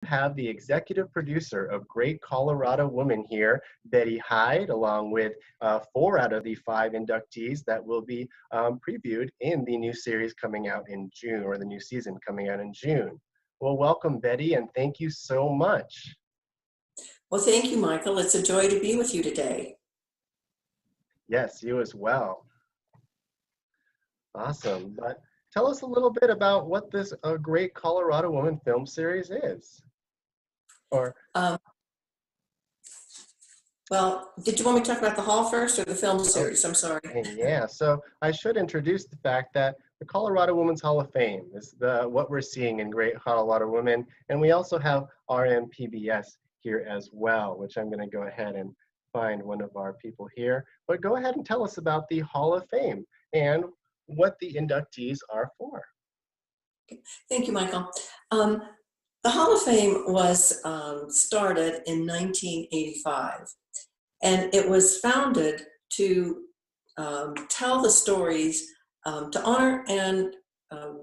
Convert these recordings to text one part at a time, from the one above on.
Have the executive producer of Great Colorado Woman here, Betty Hyde, along with 4 out of the 5 inductees that will be previewed in the new series coming out in June, or the new season coming out in June. Well, welcome, Betty, and thank you so much. Well, thank you, Michael. It's a joy to be with you today. Yes, you as well. Awesome. But tell us a little bit about what this Great Colorado Woman film series is. Or well, did you want me to talk about the hall first or the film series? I'm sorry. Yeah, so I should introduce the fact that the Colorado Women's Hall of Fame is what we're seeing in Great Colorado Women, and we also have RMPBS here as well, which I'm going to go ahead and find one of our people here. But go ahead and tell us about the Hall of Fame and what the inductees are for. Thank you, Michael. The Hall of Fame was started in 1985, and it was founded to tell the stories, to honor and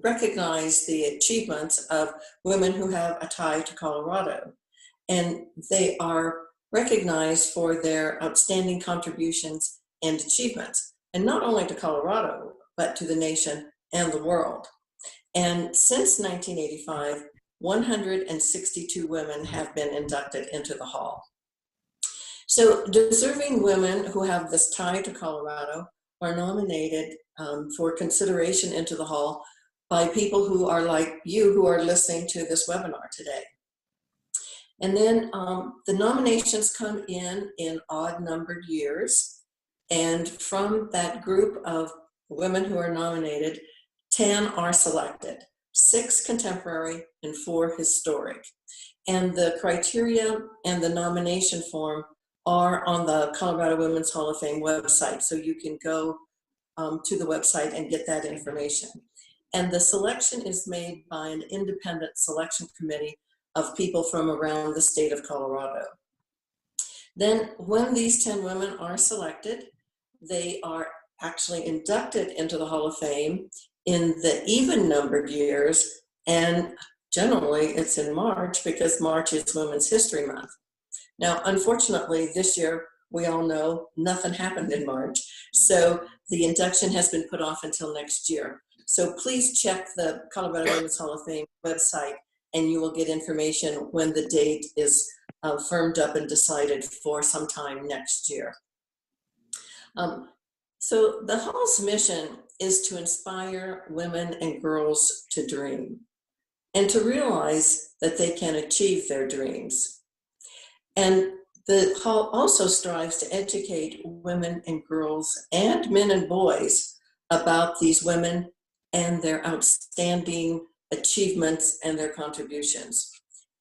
recognize the achievements of women who have a tie to Colorado. And they are recognized for their outstanding contributions and achievements, and not only to Colorado, but to the nation and the world. And since 1985, 162 women have been inducted into the hall. So deserving women who have this tie to Colorado are nominated for consideration into the hall by people who are like you, who are listening to this webinar today. And then the nominations come in odd numbered years. And from that group of women who are nominated, 10 are selected. 6 contemporary and 4 historic. And the criteria and the nomination form are on the Colorado Women's Hall of Fame website, so you can go to the website and get that information. And the selection is made by an independent selection committee of people from around the state of Colorado. Then when these 10 women are selected, they are actually inducted into the Hall of Fame in the even numbered years, and generally it's in March because March is Women's History Month. Now, unfortunately, this year, we all know nothing happened in March, so the induction has been put off until next year. So please check the Colorado Women's Hall of Fame website, and you will get information when the date is firmed up and decided for sometime next year. So the Hall's mission is to inspire women and girls to dream and to realize that they can achieve their dreams. And the Hall also strives to educate women and girls and men and boys about these women and their outstanding achievements and their contributions.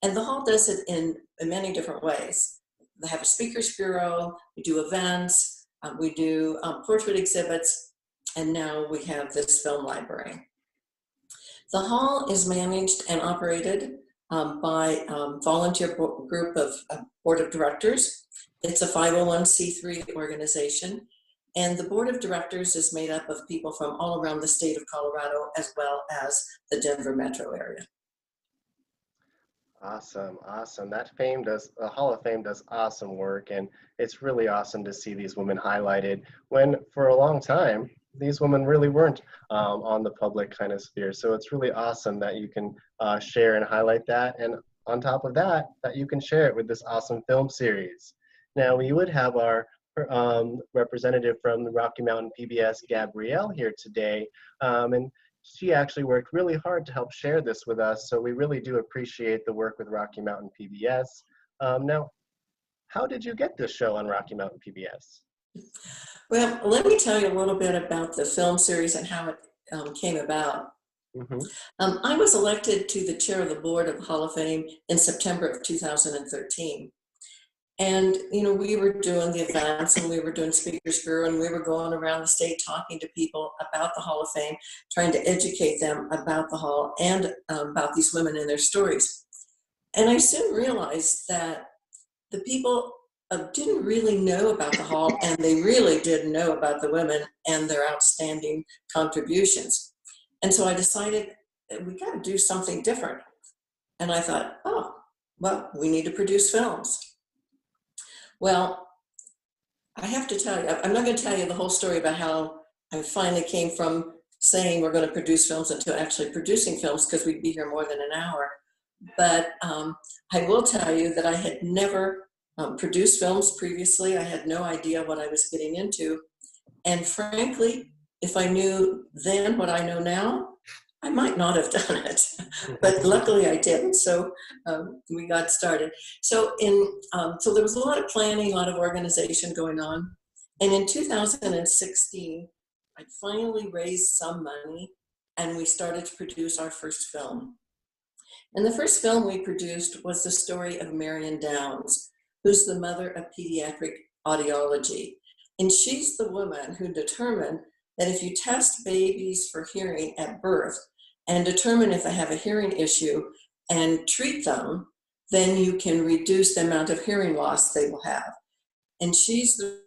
And the Hall does it in many different ways. They have a speakers bureau, we do events, we do portrait exhibits, and now we have this film library. The Hall is managed and operated by a volunteer group of board of directors. It's a 501c3 organization, and the board of directors is made up of people from all around the state of Colorado as well as the Denver metro area. Awesome, awesome. The Hall of Fame does awesome work, and it's really awesome to see these women highlighted when for a long time these women really weren't on the public kind of sphere. So it's really awesome that you can share and highlight that, and on top of that, that you can share it with this awesome film series. Now, we would have our representative from the Rocky Mountain PBS, Gabrielle, here today, and she actually worked really hard to help share this with us, so we really do appreciate the work with Rocky Mountain PBS. Now, how did you get this show on Rocky Mountain PBS? Well, let me tell you a little bit about the film series and how it came about. Mm-hmm. I was elected to the chair of the board of the Hall of Fame in September of 2013. And, you know, we were doing the events and we were doing Speakers Bureau, and we were going around the state talking to people about the Hall of Fame, trying to educate them about the Hall and about these women and their stories. And I soon realized that the people didn't really know about the Hall, and they really did know about the women and their outstanding contributions. And so I decided that we got to do something different. And I thought, oh, well, we need to produce films. Well, I have to tell you, I'm not going to tell you the whole story about how I finally came from saying we're going to produce films into actually producing films, because we'd be here more than an hour. But I will tell you that I had never produced films previously. I had no idea what I was getting into. And frankly, if I knew then what I know now, I might not have done it. But luckily I did. So we got started. So so there was a lot of planning, a lot of organization going on. And in 2016, I finally raised some money and we started to produce our first film. And the first film we produced was the story of Marion Downes, who's the mother of pediatric audiology. And she's the woman who determined that if you test babies for hearing at birth and determine if they have a hearing issue and treat them, then you can reduce the amount of hearing loss they will have. And she's the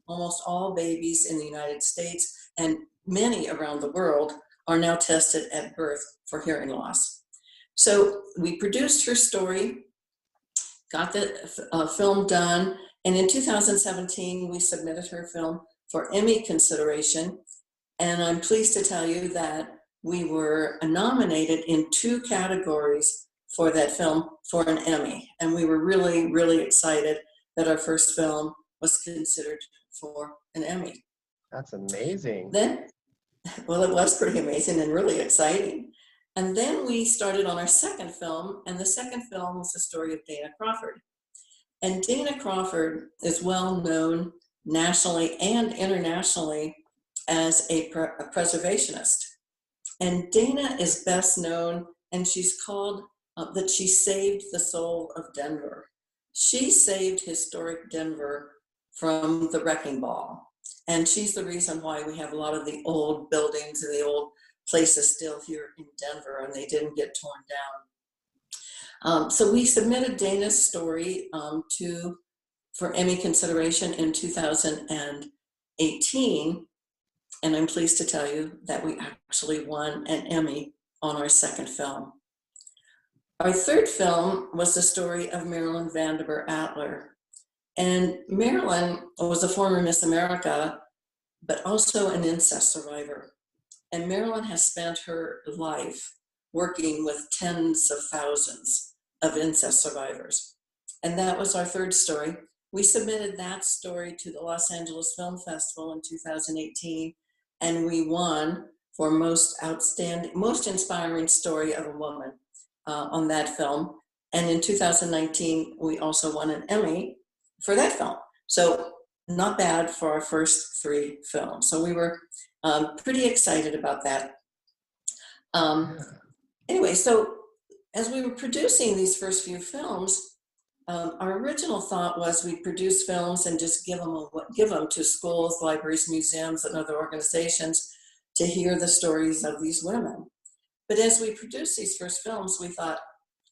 almost all babies in the United States and many around the world are now tested at birth for hearing loss. So we produced her story, got the film done, and in 2017 we submitted her film for Emmy consideration. And I'm pleased to tell you that we were nominated in 2 categories for that film for an Emmy. And we were really, really excited that our first film was considered for an Emmy. That's amazing. Then, well, it was pretty amazing and really exciting. And then we started on our second film, and the second film was the story of Dana Crawford. And Dana Crawford is well known nationally and internationally as a preservationist. And Dana is best known, and she's called that she saved the soul of Denver. She saved historic Denver from the wrecking ball. And she's the reason why we have a lot of the old buildings and the old places still here in Denver, and they didn't get torn down. So we submitted Dana's story for Emmy consideration in 2018, and I'm pleased to tell you that we actually won an Emmy on our second film. Our third film was the story of Marilyn Vanderbilt Atler. And Marilyn was a former Miss America, but also an incest survivor. And Marilyn has spent her life working with tens of thousands of incest survivors. And that was our third story. We submitted that story to the Los Angeles Film Festival in 2018, and we won for most inspiring story of a woman on that film. And in 2019, we also won an Emmy for that film. So not bad for our first 3 films. So we were pretty excited about that. Anyway, so as we were producing these first few films, our original thought was we'd produce films and just give them to schools, libraries, museums, and other organizations to hear the stories of these women. But as we produced these first films, we thought,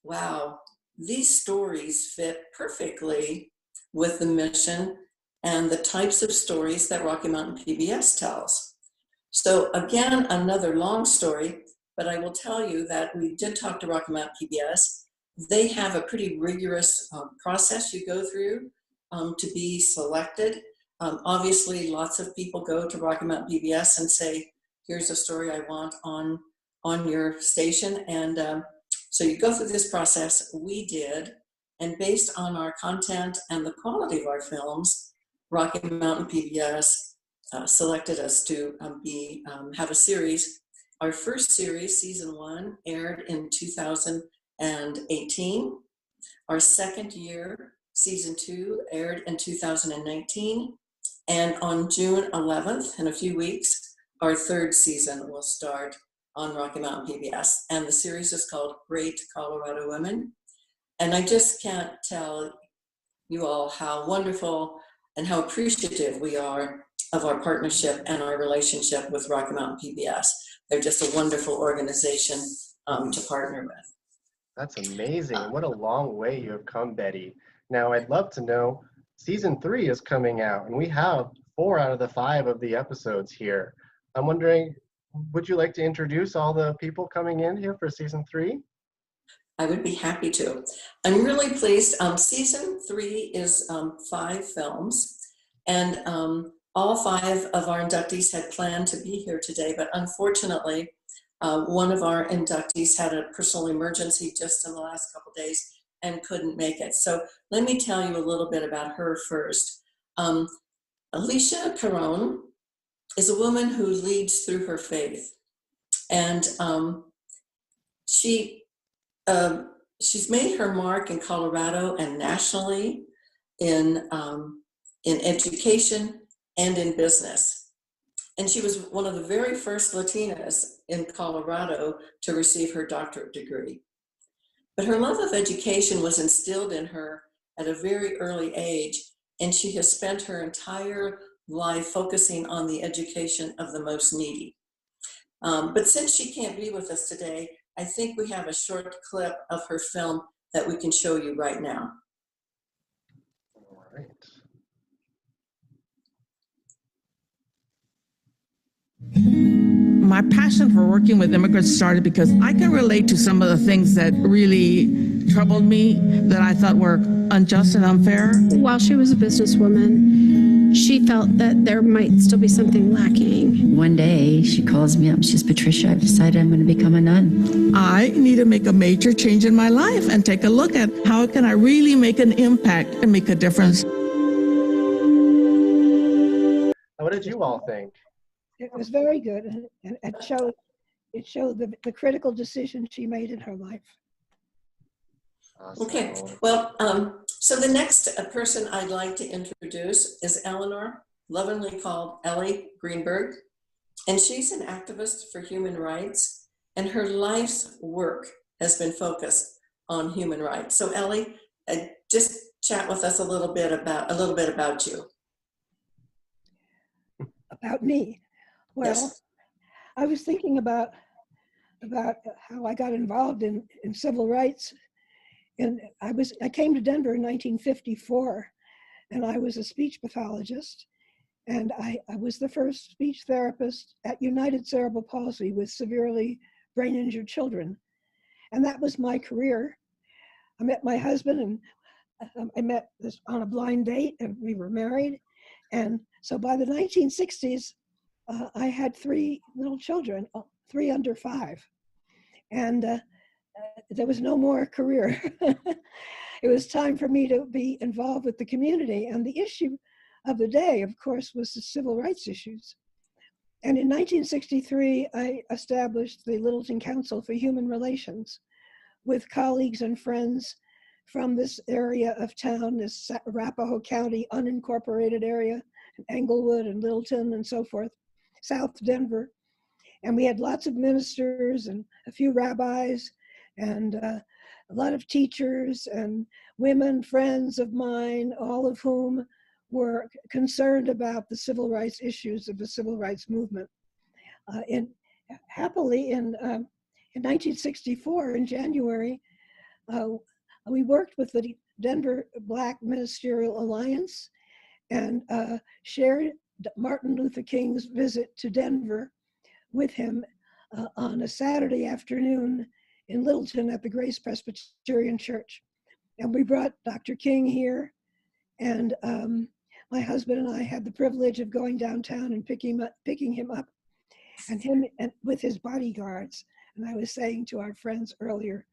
wow, these stories fit perfectly with the mission and the types of stories that Rocky Mountain PBS tells. So again, another long story, but I will tell you that we did talk to Rocky Mountain PBS. They have a pretty rigorous process you go through to be selected. Obviously, lots of people go to Rocky Mountain PBS and say, here's a story I want on your station. And so you go through this process. We did. And based on our content and the quality of our films, Rocky Mountain PBS selected us to have a series. Our first series, season 1, aired in 2018. Our second year, season 2, aired in 2019. And on June 11th, in a few weeks, our third season will start on Rocky Mountain PBS. And the series is called Great Colorado Women. And I just can't tell you all how wonderful and how appreciative we are of our partnership and our relationship with Rocky Mountain PBS. They're just a wonderful organization to partner with. That's amazing. What a long way you have come, Betty. Now, I'd love to know, season 3 is coming out, and we have 4 out of the 5 of the episodes here. I'm wondering, would you like to introduce all the people coming in here for season 3? I would be happy to. I'm really pleased. Season 3 is 5 films, and all 5 of our inductees had planned to be here today, but unfortunately, one of our inductees had a personal emergency just in the last couple days and couldn't make it. So let me tell you a little bit about her first. Alicia Caron is a woman who leads through her faith, and she's made her mark in Colorado and nationally in education and in business. And she was one of the very first Latinas in Colorado to receive her doctorate degree. But her love of education was instilled in her at a very early age, and she has spent her entire life focusing on the education of the most needy. But since she can't be with us today, I think we have a short clip of her film that we can show you right now. All right. My passion for working with immigrants started because I can relate to some of the things that really troubled me, that I thought were unjust and unfair. While she was a businesswoman, she felt that there might still be something lacking. One day she calls me up. She says, Patricia, I've decided I'm going to become a nun. I need to make a major change in my life and take a look at how can I really make an impact and make a difference. What did you all think? It was very good, and it showed the critical decision she made in her life. Awesome. Okay, well, so the next person I'd like to introduce is Eleanor, lovingly called Ellie Greenberg, and she's an activist for human rights, and her life's work has been focused on human rights. So Ellie, just chat with us a little bit about you. About me. Well, Yes. I was thinking about how I got involved in civil rights. And I came to Denver in 1954, and I was a speech pathologist. And I was the first speech therapist at United Cerebral Palsy with severely brain injured children. And that was my career. I met my husband, and I met this on a blind date, and we were married. And so by the 1960s, I had 3 little children, 3 under 5. And there was no more career. It was time for me to be involved with the community. And the issue of the day, of course, was the civil rights issues. And in 1963, I established the Littleton Council for Human Relations with colleagues and friends from this area of town, this Arapahoe County unincorporated area, Englewood and Littleton and so forth, South Denver. And we had lots of ministers and a few rabbis and a lot of teachers and women, friends of mine, all of whom were concerned about the civil rights issues of the civil rights movement. Happily, in 1964, in January, we worked with the Denver Black Ministerial Alliance and shared Martin Luther King's visit to Denver with him on a Saturday afternoon in Littleton at the Grace Presbyterian Church. And we brought Dr. King here, and my husband and I had the privilege of going downtown and picking him up, and him and with his bodyguards. And I was saying to our friends earlier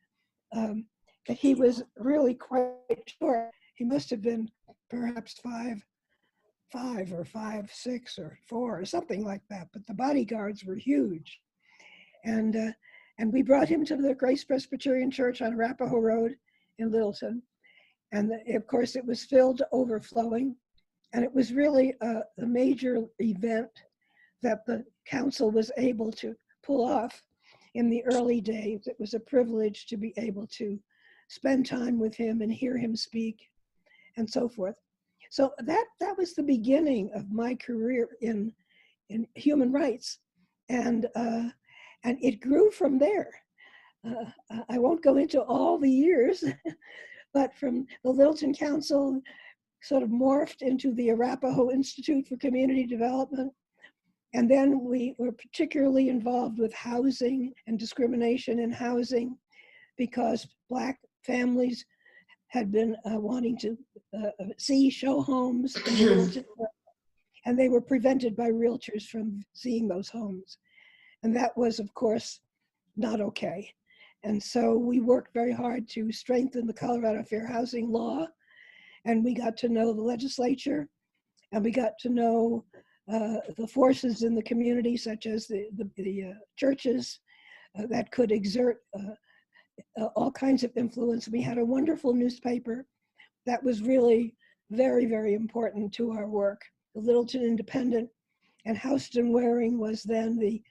that he was really quite short. He must have been perhaps 5'5" or 5'6" or 4" or something like that, but the bodyguards were huge. And we brought him to the Grace Presbyterian Church on Arapahoe Road in Littleton. And of course it was filled to overflowing. And it was really a major event that the council was able to pull off in the early days. It was a privilege to be able to spend time with him and hear him speak and so forth. So that was the beginning of my career in human rights, and it grew from there. I won't go into all the years, but from the Littleton Council sort of morphed into the Arapahoe Institute for Community Development, and then we were particularly involved with housing and discrimination in housing, because Black families had been wanting to see show homes in Littleton, and they were prevented by realtors from seeing those homes. And that was, of course, not okay. And so we worked very hard to strengthen the Colorado Fair Housing Law, and we got to know the legislature, and we got to know the forces in the community, such as the churches that could exert all kinds of influence. We had a wonderful newspaper that was really very, very important to our work, the Littleton Independent, and Houston Waring was then the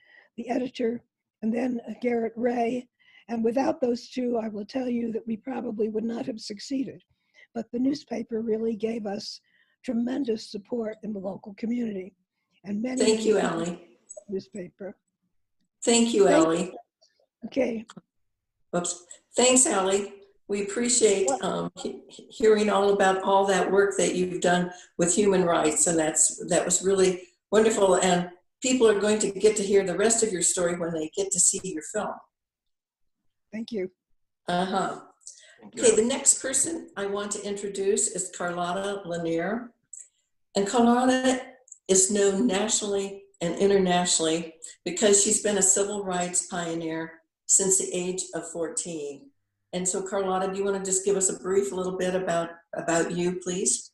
editor, and then Garrett Ray. And without those two, I will tell you that we probably would not have succeeded. But the newspaper really gave us tremendous support in the local community. And many Thank you, Ellie. Newspaper. Thank you, Ellie. Okay. Oops. Thanks, Ellie. We appreciate hearing all about all that work that you've done with human rights, and that was really wonderful. And people are going to get to hear the rest of your story when they get to see your film. Thank you. Okay, the next person I want to introduce is Carlotta LaNier. And Carlotta is known nationally and internationally because she's been a civil rights pioneer since the age of 14. And so Carlotta, do you want to just give us a brief little bit about you, please?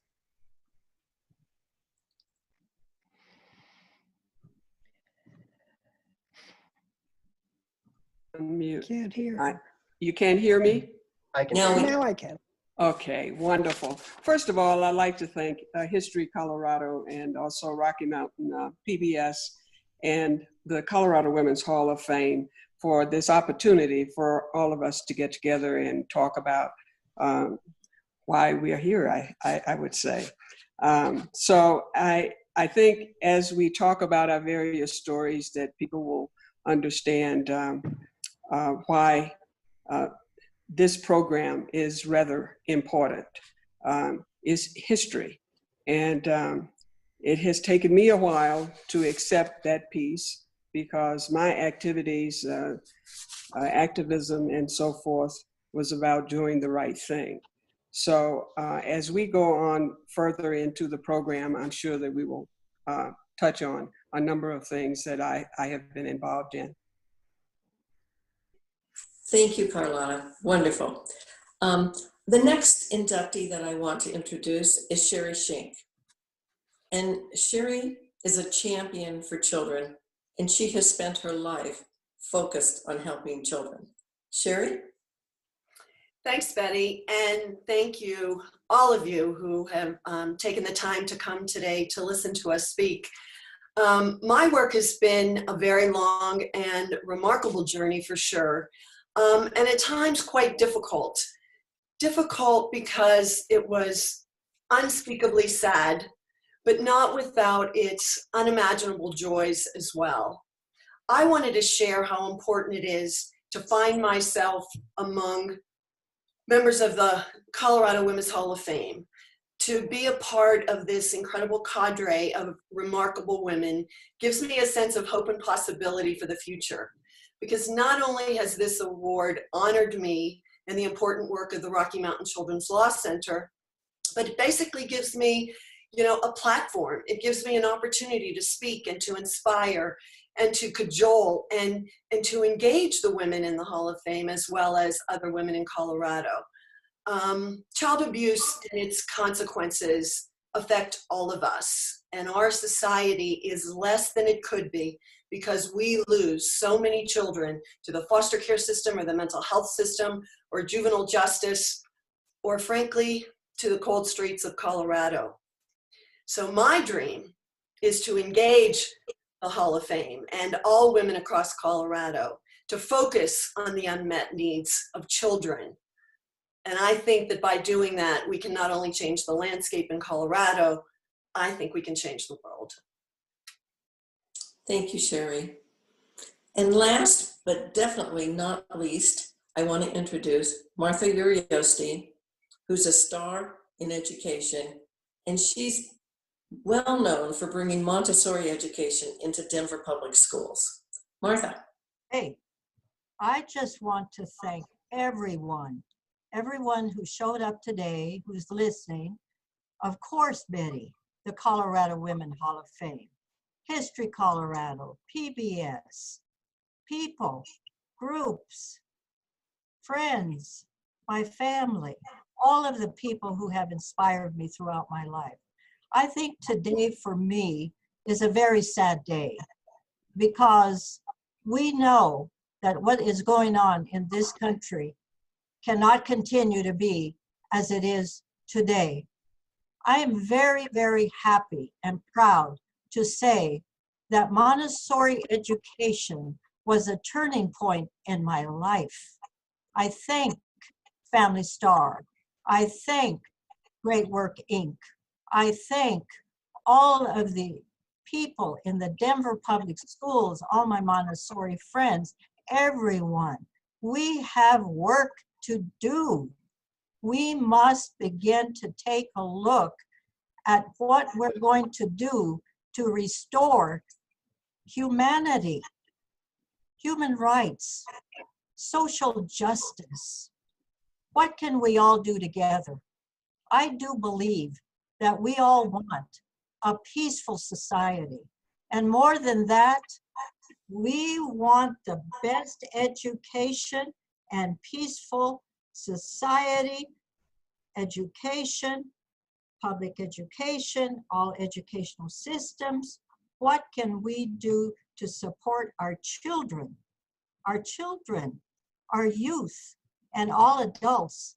Mute. Can't hear. You can't hear me? I can. Now I can. Okay, wonderful. First of all, I'd like to thank History Colorado and also Rocky Mountain PBS and the Colorado Women's Hall of Fame for this opportunity for all of us to get together and talk about why we are here, I would say. So I think as we talk about our various stories that people will understand why this program is rather important, is history. And it has taken me a while to accept that piece because my activities, activism and so forth, was about doing the right thing. So as we go on further into the program, I'm sure that we will touch on a number of things that I have been involved in. Thank you, Carlotta. Wonderful. The next inductee that I want to introduce is Shari Shink. And Shari is a champion for children, and she has spent her life focused on helping children. Shari? Thanks, Betty, and thank you, all of you who have taken the time to come today to listen to us speak. My work has been a very long and remarkable journey for sure, and at times quite difficult. Difficult because it was unspeakably sad, but not without its unimaginable joys as well. I wanted to share how important it is to find myself among members of the Colorado Women's Hall of Fame. To be a part of this incredible cadre of remarkable women gives me a sense of hope and possibility for the future. Because not only has this award honored me and the important work of the Rocky Mountain Children's Law Center, but it basically gives me, a platform. It gives me an opportunity to speak and to inspire and to cajole and to engage the women in the Hall of Fame as well as other women in Colorado. Child abuse and its consequences affect all of us, and our society is less than it could be because we lose so many children to the foster care system or the mental health system or juvenile justice, or frankly, to the cold streets of Colorado. So my dream is to engage the Hall of Fame and all women across Colorado to focus on the unmet needs of children. And I think that by doing that, we can not only change the landscape in Colorado, I think we can change the world. Thank you, Shari. And last, but definitely not least, I want to introduce Martha Yurioste, who's a star in education, and she's well known for bringing Montessori education into Denver public schools. Martha. Hey, I just want to thank everyone who showed up today, who's listening. Of course, Betty, the Colorado Women Hall of Fame, History Colorado, PBS, people, groups, friends, my family, all of the people who have inspired me throughout my life. I think today for me is a very sad day because we know that what is going on in this country cannot continue to be as it is today. I am very, very happy and proud to say that Montessori education was a turning point in my life. I thank Family Star. I thank Great Work Inc. I thank all of the people in the Denver Public Schools, all my Montessori friends, everyone. We have work to do. We must begin to take a look at what we're going to do to restore humanity, human rights, social justice. What can we all do together? I do believe that we all want a peaceful society. And more than that, we want the best education and peaceful society, education, public education, all educational systems. What can we do to support our children, our youth, and all adults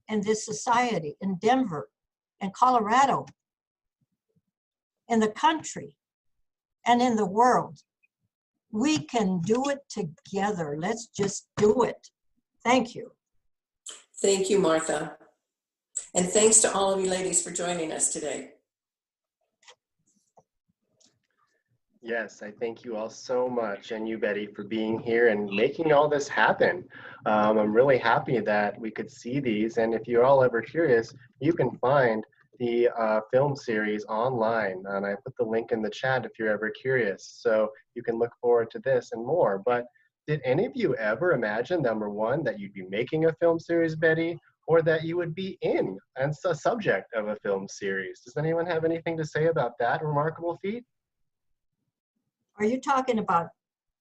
in this society, in Denver, in Colorado, in the country, and in the world? We can do it together. Let's just do it. Thank you. Thank you, Martha. And thanks to all of you ladies for joining us today. Yes, I thank you all so much, and you, Betty, for being here and making all this happen. I'm really happy that we could see these, and if you're all ever curious, you can find the film series online, and I put the link in the chat if you're ever curious, so you can look forward to this and more. But did any of you ever imagine, number one, that you'd be making a film series, Betty, or that you would be in and a subject of a film series? Does anyone have anything to say about that remarkable feat? Are you talking about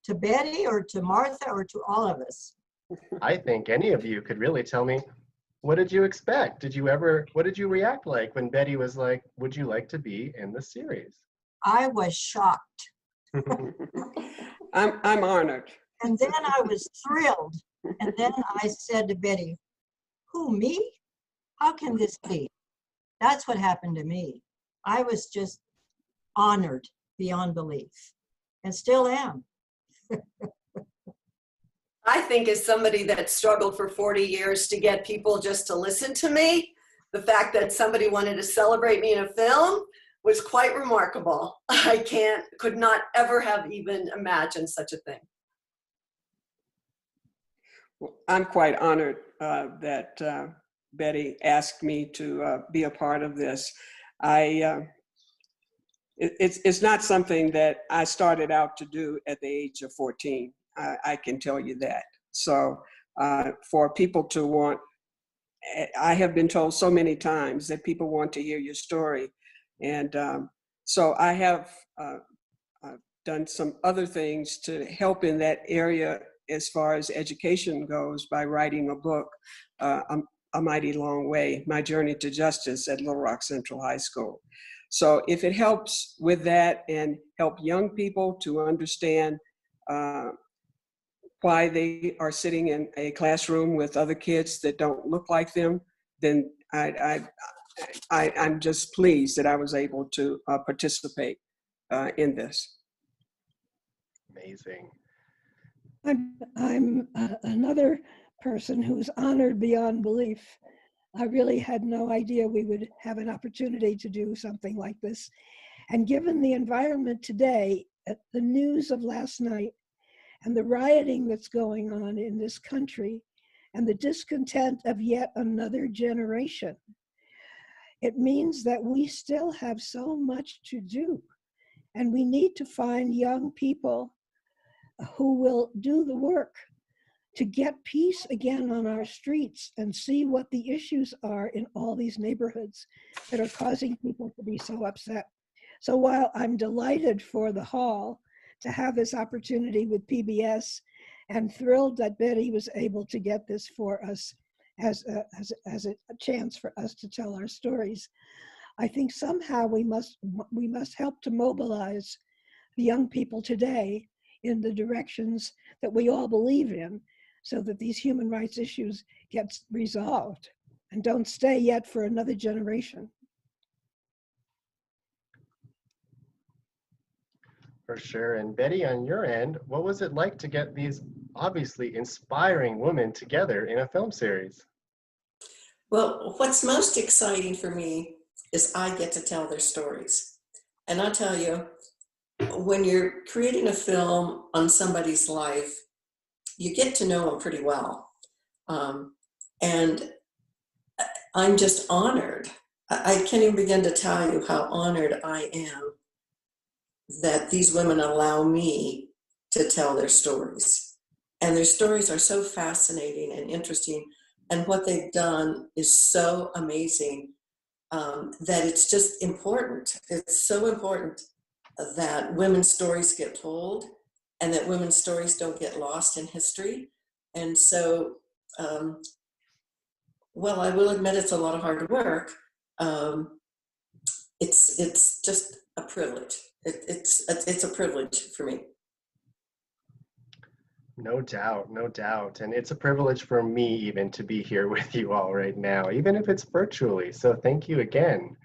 to Betty or to Martha or to all of us? I think any of you could really tell me, what did you expect? What did you react like when Betty was like, would you like to be in the series? I was shocked. I'm honored. And then I was thrilled. And then I said to Betty, who, me? How can this be? That's what happened to me. I was just honored beyond belief, and still am. I think as somebody that struggled for 40 years to get people just to listen to me, the fact that somebody wanted to celebrate me in a film was quite remarkable. Could not ever have even imagined such a thing. Well, I'm quite honored that Betty asked me to be a part of this. It's not something that I started out to do at the age of 14. I can tell you that. So for people to want, I have been told so many times that people want to hear your story. And so I have done some other things to help in that area as far as education goes by writing a book, A Mighty Long Way, My Journey to Justice at Little Rock Central High School. So if it helps with that and help young people to understand why they are sitting in a classroom with other kids that don't look like them, then I'm just pleased that I was able to participate in this. Amazing. I'm another person who's honored beyond belief. I really had no idea we would have an opportunity to do something like this. And given the environment today, the news of last night, and the rioting that's going on in this country, and the discontent of yet another generation, it means that we still have so much to do. And we need to find young people who will do the work to get peace again on our streets and see what the issues are in all these neighborhoods that are causing people to be so upset. So while I'm delighted for the hall to have this opportunity with PBS and thrilled that Betty was able to get this for us as a chance for us to tell our stories, I think somehow we must help to mobilize the young people today in the directions that we all believe in, so that these human rights issues get resolved and don't stay yet for another generation. For sure. And Betty, on your end, what was it like to get these obviously inspiring women together in a film series? Well, what's most exciting for me is I get to tell their stories. And I'll tell you, when you're creating a film on somebody's life, you get to know them pretty well. And I'm just honored. I can't even begin to tell you how honored I am that these women allow me to tell their stories. And their stories are so fascinating and interesting. And what they've done is so amazing that it's just important. It's so important that women's stories get told and that women's stories don't get lost in history. And so, well, I will admit it's a lot of hard work. It's just a privilege. It's a privilege for me. No doubt, no doubt. And it's a privilege for me even to be here with you all right now, even if it's virtually. So thank you again.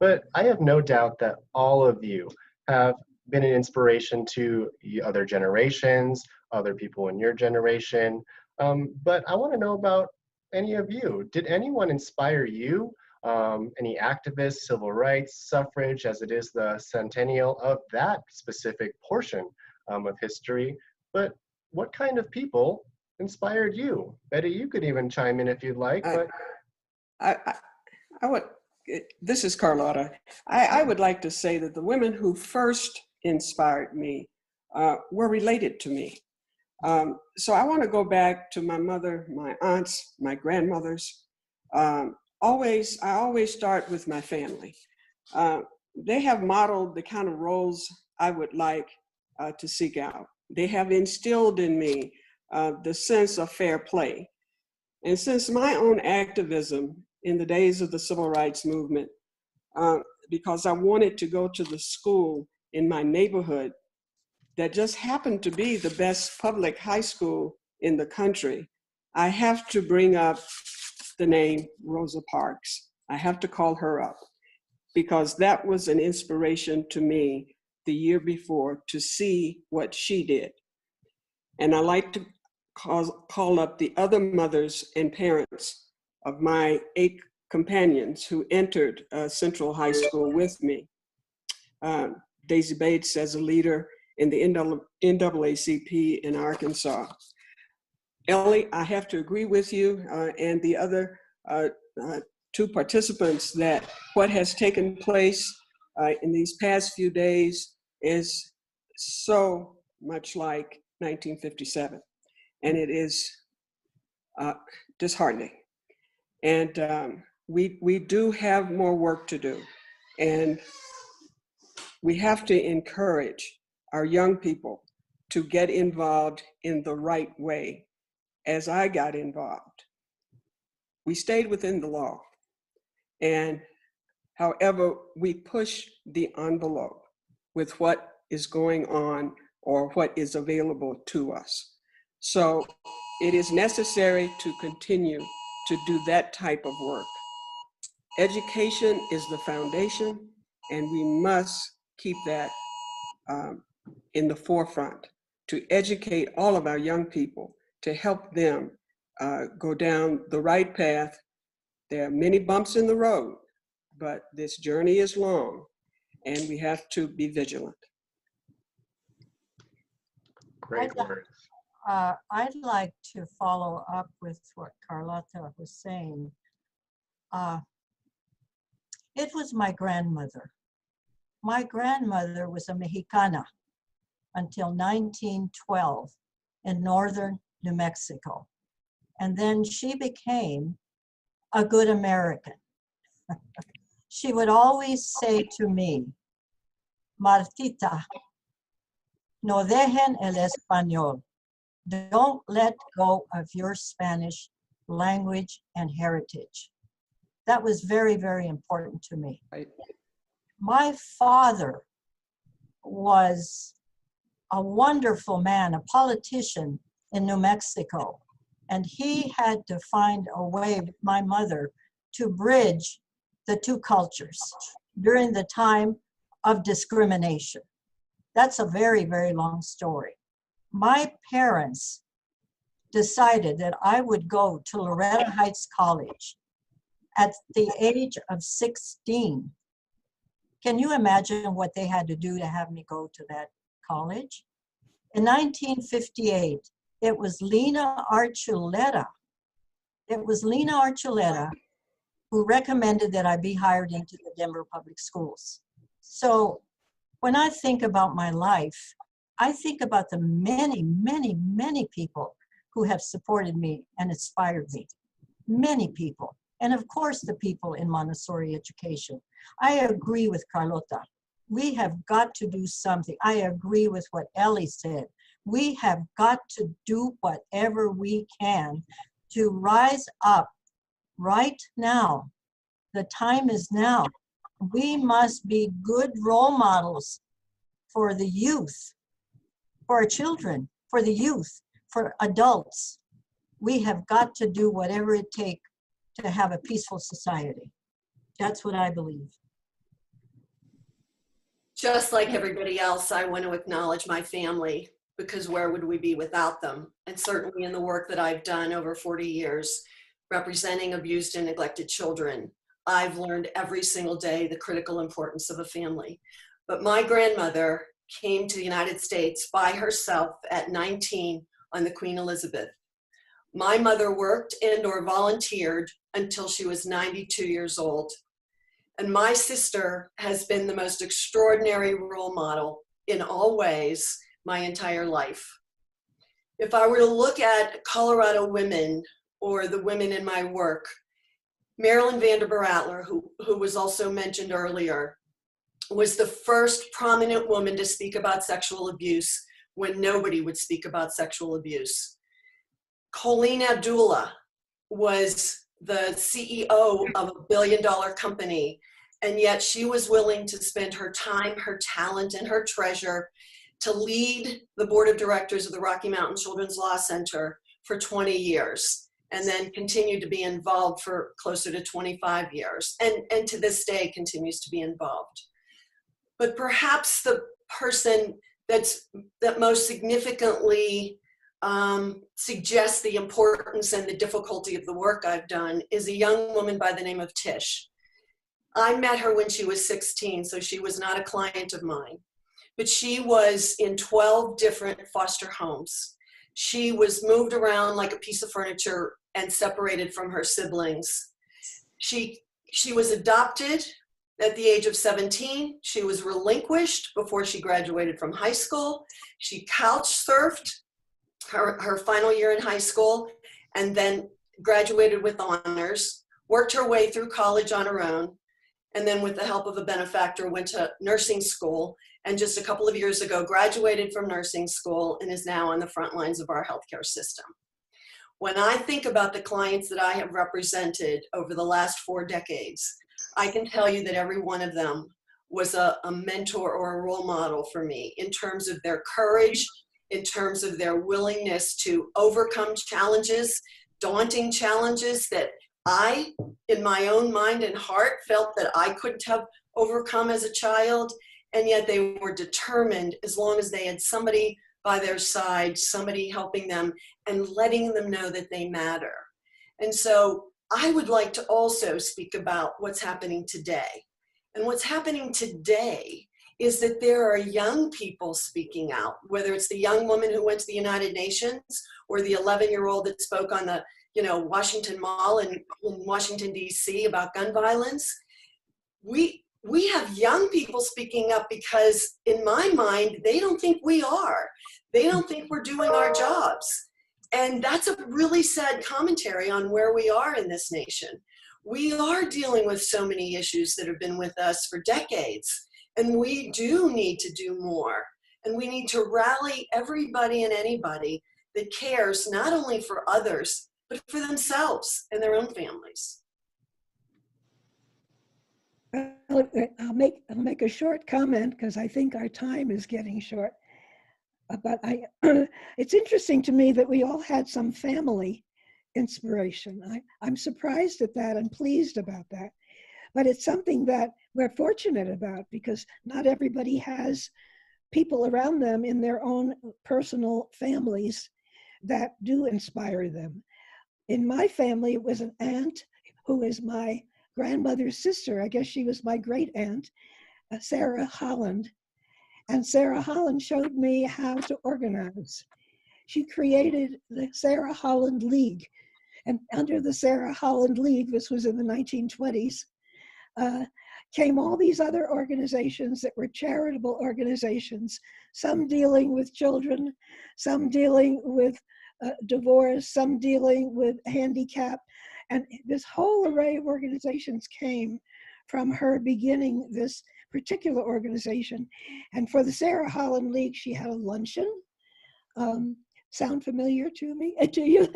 But I have no doubt that all of you have been an inspiration to other generations, other people in your generation. But I want to know about any of you. Did anyone inspire you? Any activists, civil rights, suffrage, as it is the centennial of that specific portion of history. But what kind of people inspired you? Betty, you could even chime in if you'd like. But I would, this is Carlotta. I would like to say that the women who first inspired me were related to me. So I want to go back to my mother, my aunts, my grandmothers. I always start with my family. They have modeled the kind of roles I would like to seek out. They have instilled in me the sense of fair play. And since my own activism in the days of the civil rights movement, because I wanted to go to the school in my neighborhood that just happened to be the best public high school in the country, I have to bring up the name Rosa Parks. I have to call her up because that was an inspiration to me the year before to see what she did. And I like to call up the other mothers and parents of my 8 companions who entered Central High School with me. Daisy Bates as a leader in the NAACP in Arkansas. Ellie, I have to agree with you and the other 2 participants that what has taken place in these past few days is so much like 1957, and it is disheartening. And we do have more work to do, and we have to encourage our young people to get involved in the right way. As I got involved, we stayed within the law, and however, we push the envelope with what is going on or what is available to us. So it is necessary to continue to do that type of work. Education is the foundation, and we must keep that in the forefront to educate all of our young people, to help them go down the right path. There are many bumps in the road, but this journey is long, and we have to be vigilant. great words. I'd like to follow up with what Carlotta was saying. It was my grandmother. My grandmother was a Mexicana until 1912 in northern New Mexico. And then she became a good American. She would always say to me, Martita, no dejen el español. Don't let go of your Spanish language and heritage. That was very, very important to me. Right. My father was a wonderful man, a politician in New Mexico. And he had to find a way with my mother to bridge the two cultures during the time of discrimination. That's a very, very long story. My parents decided that I would go to Loretta Heights College at the age of 16. Can you imagine what they had to do to have me go to that college? In 1958, it was Lena Archuleta. It was Lena Archuleta who recommended that I be hired into the Denver Public Schools. So when I think about my life, I think about the many, many, many people who have supported me and inspired me. Many people. And of course, the people in Montessori education. I agree with Carlotta. We have got to do something. I agree with what Ellie said. We have got to do whatever we can to rise up right now. The time is now. We must be good role models for the youth, for our children, for the youth, for adults. We have got to do whatever it takes to have a peaceful society. That's what I believe. Just like everybody else, I want to acknowledge my family, because where would we be without them? And certainly in the work that I've done over 40 years, representing abused and neglected children, I've learned every single day the critical importance of a family. But my grandmother came to the United States by herself at 19 on the Queen Elizabeth. My mother worked and or volunteered until she was 92 years old. And my sister has been the most extraordinary role model in all ways my entire life. If I were to look at Colorado women or the women in my work, Marilyn Vanderbilt Atler, who was also mentioned earlier, was the first prominent woman to speak about sexual abuse when nobody would speak about sexual abuse. Colleen Abdullah was the CEO of a billion-dollar company, and yet she was willing to spend her time, her talent, and her treasure to lead the board of directors of the Rocky Mountain Children's Law Center for 20 years, and then continued to be involved for closer to 25 years, and to this day continues to be involved. But perhaps the person that most significantly suggests the importance and the difficulty of the work I've done is a young woman by the name of Tish. I met her when she was 16, so she was not a client of mine, but she was in 12 different foster homes. She was moved around like a piece of furniture and separated from her siblings. She was adopted at the age of 17. She was relinquished before she graduated from high school. She couch surfed her final year in high school, and then graduated with honors, worked her way through college on her own, and then with the help of a benefactor went to nursing school, and just a couple of years ago graduated from nursing school and is now on the front lines of our healthcare system. When I think about the clients that I have represented over the last 4 decades, I can tell you that every one of them was a mentor or a role model for me in terms of their courage, in terms of their willingness to overcome challenges, daunting challenges that I, in my own mind and heart, felt that I couldn't have overcome as a child, and yet they were determined as long as they had somebody by their side, somebody helping them and letting them know that they matter. And so I would like to also speak about what's happening today. And what's happening today is that there are young people speaking out, whether it's the young woman who went to the United Nations or the 11-year-old that spoke on the Washington Mall in Washington, D.C. about gun violence. We have young people speaking up because, in my mind, they don't think we are. They don't think we're doing our jobs. And that's a really sad commentary on where we are in this nation. We are dealing with so many issues that have been with us for decades, and we do need to do more. And we need to rally everybody and anybody that cares not only for others, but for themselves and their own families. I'll make a short comment because I think our time is getting short. But it's interesting to me that we all had some family inspiration. I'm surprised at that and pleased about that. But it's something that we're fortunate about because not everybody has people around them in their own personal families that do inspire them. In my family, it was an aunt who is my grandmother's sister. I guess she was my great aunt, Sarah Holland. And Sarah Holland showed me how to organize. She created the Sarah Holland League. And under the Sarah Holland League, this was in the 1920s, came all these other organizations that were charitable organizations, some dealing with children, some dealing with divorce, some dealing with handicap. And this whole array of organizations came from her beginning this particular organization. And for the Sarah Holland League, she had a luncheon. Sound familiar to me, to you?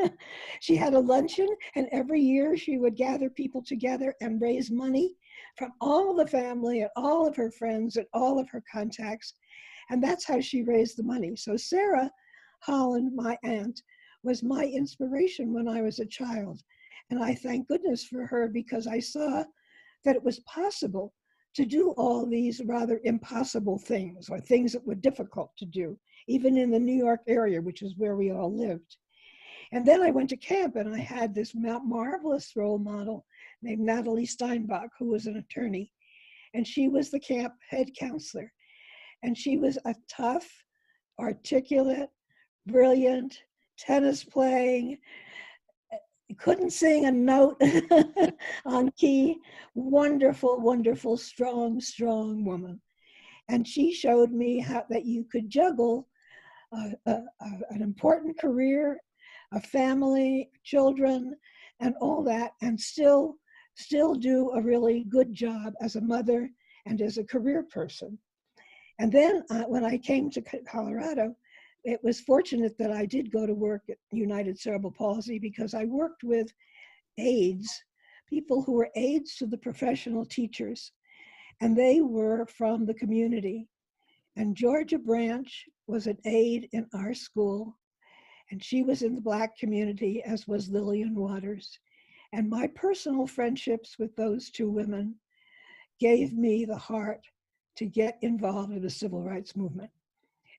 She had a luncheon, and every year she would gather people together and raise money from all the family and all of her friends and all of her contacts. And that's how she raised the money. So Sarah Holland, my aunt, was my inspiration when I was a child. And I thank goodness for her because I saw that it was possible to do all these rather impossible things or things that were difficult to do, even in the New York area, which is where we all lived. And then I went to camp and I had this marvelous role model named Natalie Steinbach, who was an attorney. And she was the camp head counselor. And she was a tough, articulate, brilliant, tennis playing, couldn't sing a note on key, wonderful, wonderful, strong, strong woman. And she showed me how that you could juggle an important career, a family, children, and all that, and still do a really good job as a mother and as a career person. And then when I came to Colorado, it was fortunate that I did go to work at United Cerebral Palsy because I worked with aides, people who were aides to the professional teachers, and they were from the community. And Georgia Branch was an aide in our school, and she was in the Black community, as was Lillian Waters. And my personal friendships with those two women gave me the heart to get involved in the civil rights movement.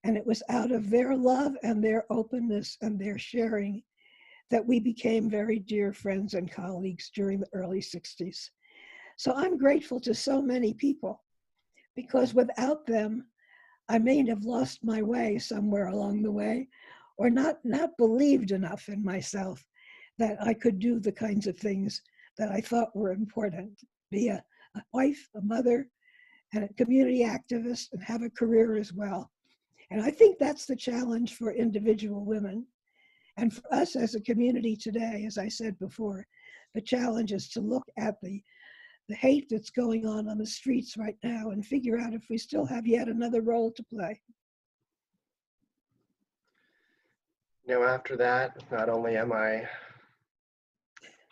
And it was out of their love and their openness and their sharing that we became very dear friends and colleagues during the early 60s. So I'm grateful to so many people because without them, I may have lost my way somewhere along the way or not believed enough in myself that I could do the kinds of things that I thought were important, be a wife, a mother, and a community activist and have a career as well. And I think that's the challenge for individual women. And for us as a community today, as I said before, the challenge is to look at the hate that's going on the streets right now and figure out if we still have yet another role to play. You know, after that, not only am I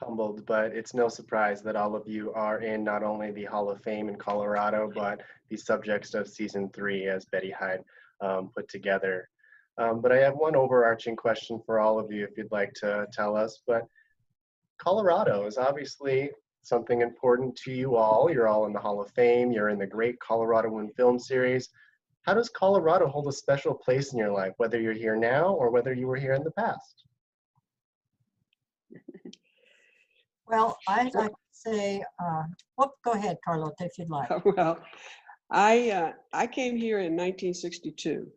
humbled, but it's no surprise that all of you are in not only the Hall of Fame in Colorado, but the subjects of season 3 as Betty Hyde put together. But I have one overarching question for all of you if you'd like to tell us. But Colorado is obviously something important to you all. You're all in the Hall of Fame. You're in the Great Coloradoan Film Series. How does Colorado hold a special place in your life, whether you're here now or whether you were here in the past? Well, I'd like to say, go ahead, Carlotta, if you'd like. Well, I came here in 1962,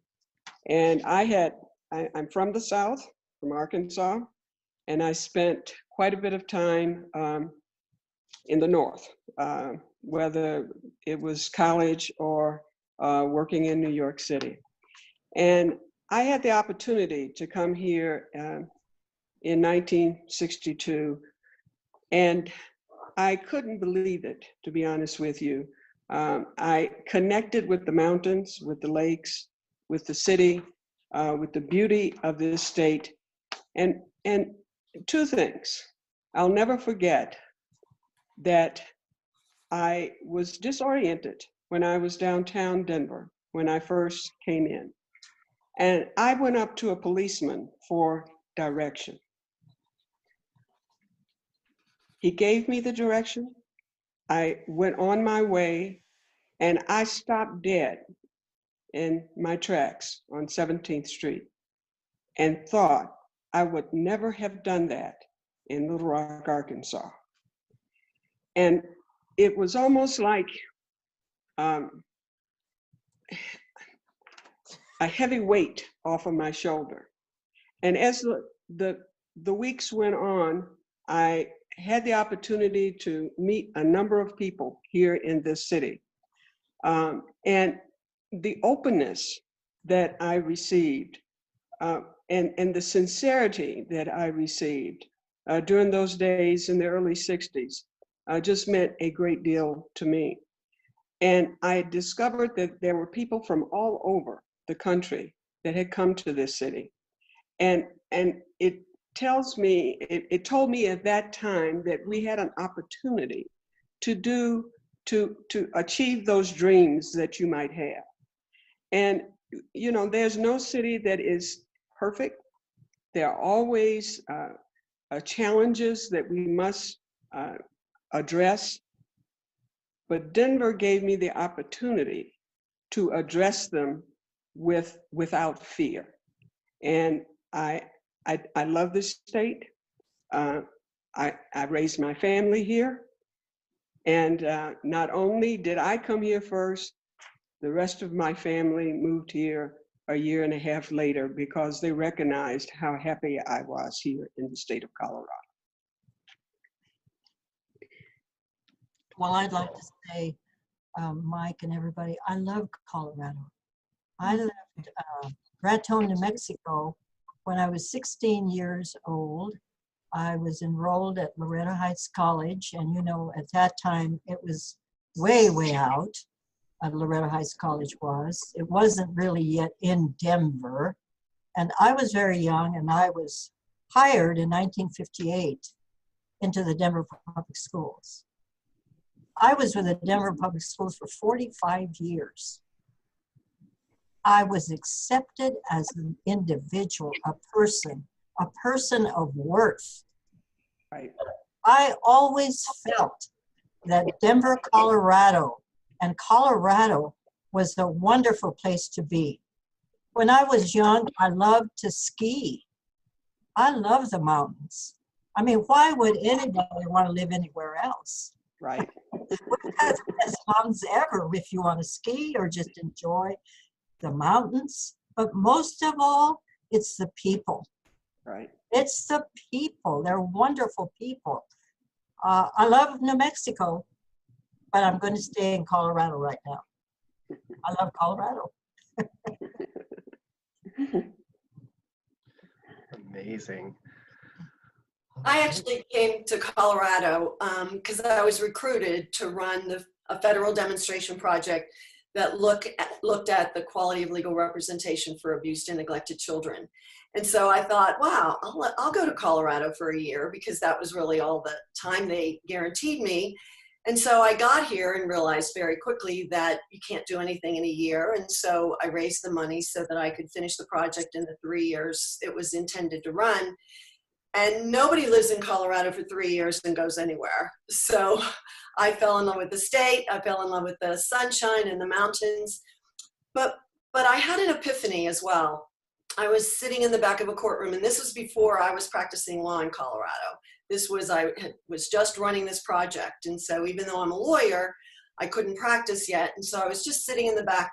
and I'm from the South, from Arkansas, and I spent quite a bit of time in the North, whether it was college or working in New York City. And I had the opportunity to come here in 1962. And I couldn't believe it, to be honest with you. I connected with the mountains, with the lakes, with the city, with the beauty of this state. And two things. I'll never forget that I was disoriented when I was downtown Denver, when I first came in. And I went up to a policeman for direction. He gave me the direction. I went on my way, and I stopped dead in my tracks on 17th Street and thought I would never have done that in Little Rock, Arkansas. And it was almost like a heavy weight off of my shoulder. And as the weeks went on, I had the opportunity to meet a number of people here in this city. And the openness that I received and the sincerity that I received during those days in the early 60s just meant a great deal to me. And I discovered that there were people from all over the country that had come to this city. And it told me at that time that we had an opportunity to achieve those dreams that you might have. And, you know, there's no city that is perfect. There are always challenges that we must address. But Denver gave me the opportunity to address them without fear. And I love this state. I raised my family here. And not only did I come here first, the rest of my family moved here a year and a half later because they recognized how happy I was here in the state of Colorado. Well, I'd like to say, Mike and everybody, I love Colorado. I left Raton, New Mexico when I was 16 years old. I was enrolled at Loretto Heights College, and you know, at that time, it was way, way out. Loretto Heights College was. It wasn't really yet in Denver. And I was very young, and I was hired in 1958 into the Denver Public Schools. I was with the Denver Public Schools for 45 years. I was accepted as an individual, a person of worth. Right. I always felt that Denver, Colorado, and Colorado was a wonderful place to be. When I was young, I loved to ski. I love the mountains. I mean, why would anybody want to live anywhere else? Right. That's the best mountains ever if you want to ski or just enjoy the mountains. But most of all, it's the people. Right. It's the people. They're wonderful people. I love New Mexico, but I'm going to stay in Colorado right now. I love Colorado. Amazing. I actually came to Colorado because I was recruited to run a federal demonstration project that looked at the quality of legal representation for abused and neglected children. And so I thought, wow, I'll go to Colorado for a year because that was really all the time they guaranteed me. And so I got here and realized very quickly that you can't do anything in a year. And so I raised the money so that I could finish the project in the 3 years it was intended to run. And nobody lives in Colorado for 3 years and goes anywhere. So I fell in love with the state. I fell in love with the sunshine and the mountains. But I had an epiphany as well. I was sitting in the back of a courtroom, and this was before I was practicing law in Colorado. I was just running this project. And so even though I'm a lawyer, I couldn't practice yet. And so I was just sitting in the back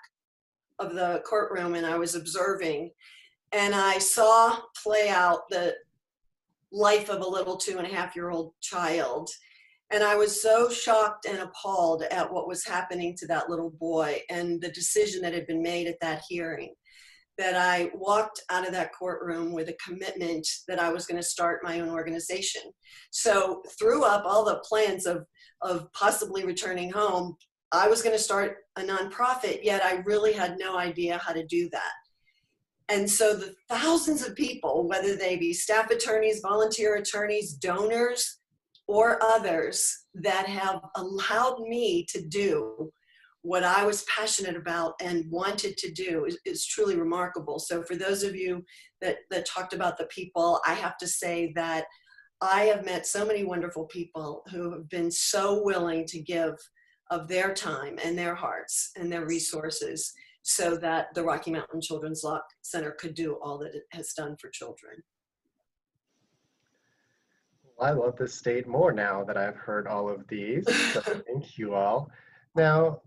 of the courtroom and I was observing. And I saw play out the life of a little 2.5-year-old child. And I was so shocked and appalled at what was happening to that little boy and the decision that had been made at that hearing. that I walked out of that courtroom with a commitment that I was going to start my own organization. So threw up all the plans of possibly returning home. I was going to start a nonprofit, yet I really had no idea how to do that. And so the thousands of people, whether they be staff attorneys, volunteer attorneys, donors, or others that have allowed me to do what I was passionate about and wanted to do is truly remarkable. So for those of you that talked about the people, I have to say that I have met so many wonderful people who have been so willing to give of their time and their hearts and their resources so that the Rocky Mountain Children's Law Center could do all that it has done for children. Well, I love this state more now that I've heard all of these, so thank you all. Now,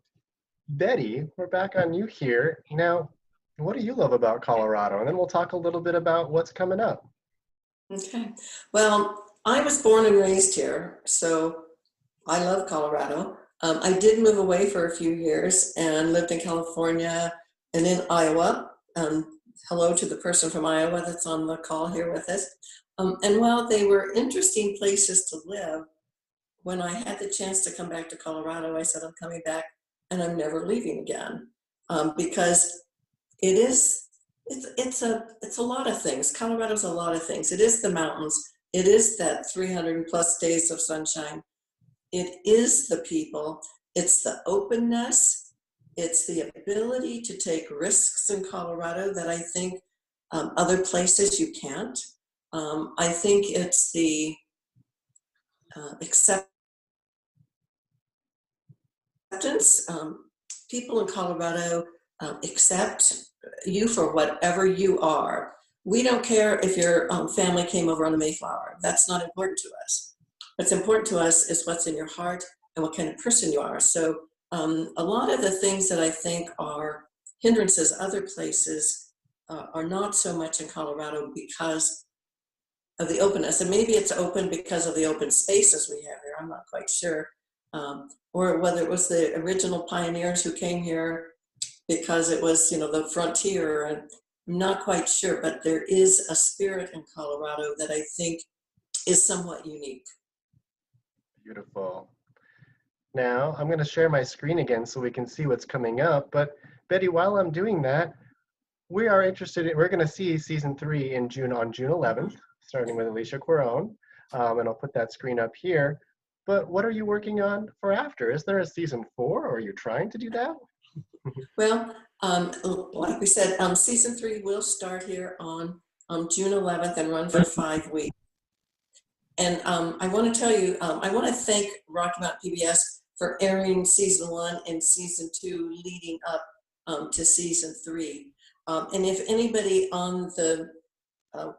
Betty, we're back on you here. Now, what do you love about Colorado? And then we'll talk a little bit about what's coming up. Okay. Well, I was born and raised here, so I love Colorado. I did move away for a few years and lived in California and in Iowa. Hello to the person from Iowa that's on the call here with us. And while they were interesting places to live, when I had the chance to come back to Colorado, I said, I'm coming back and I'm never leaving again, because it's a lot of things. Colorado's a lot of things. It is the mountains. It is that 300 plus days of sunshine. It is the people. It's the openness. It's the ability to take risks in Colorado that I think other places you can't. I think it's the acceptance. People in Colorado accept you for whatever you are. We don't care if your family came over on the Mayflower. That's not important to us. What's important to us is what's in your heart and what kind of person you are. So a lot of the things that I think are hindrances other places are not so much in Colorado because of the openness. And maybe it's open because of the open spaces we have here. I'm not quite sure. Or whether it was the original pioneers who came here because it was, the frontier. And I'm not quite sure, but there is a spirit in Colorado that I think is somewhat unique. Beautiful. Now, I'm going to share my screen again so we can see what's coming up. But Betty, while I'm doing that, we're going to see season 3 on June 11th, starting with Alicia Cuaron. And I'll put that screen up here. But what are you working on for after? Is there a season 4, or are you trying to do that? Well, like we said, season 3 will start here on June 11th and run for 5 weeks. And I want to tell you, I want to thank Rocky Mountain PBS for airing season 1 and season 2 leading up to season 3. And if anybody on the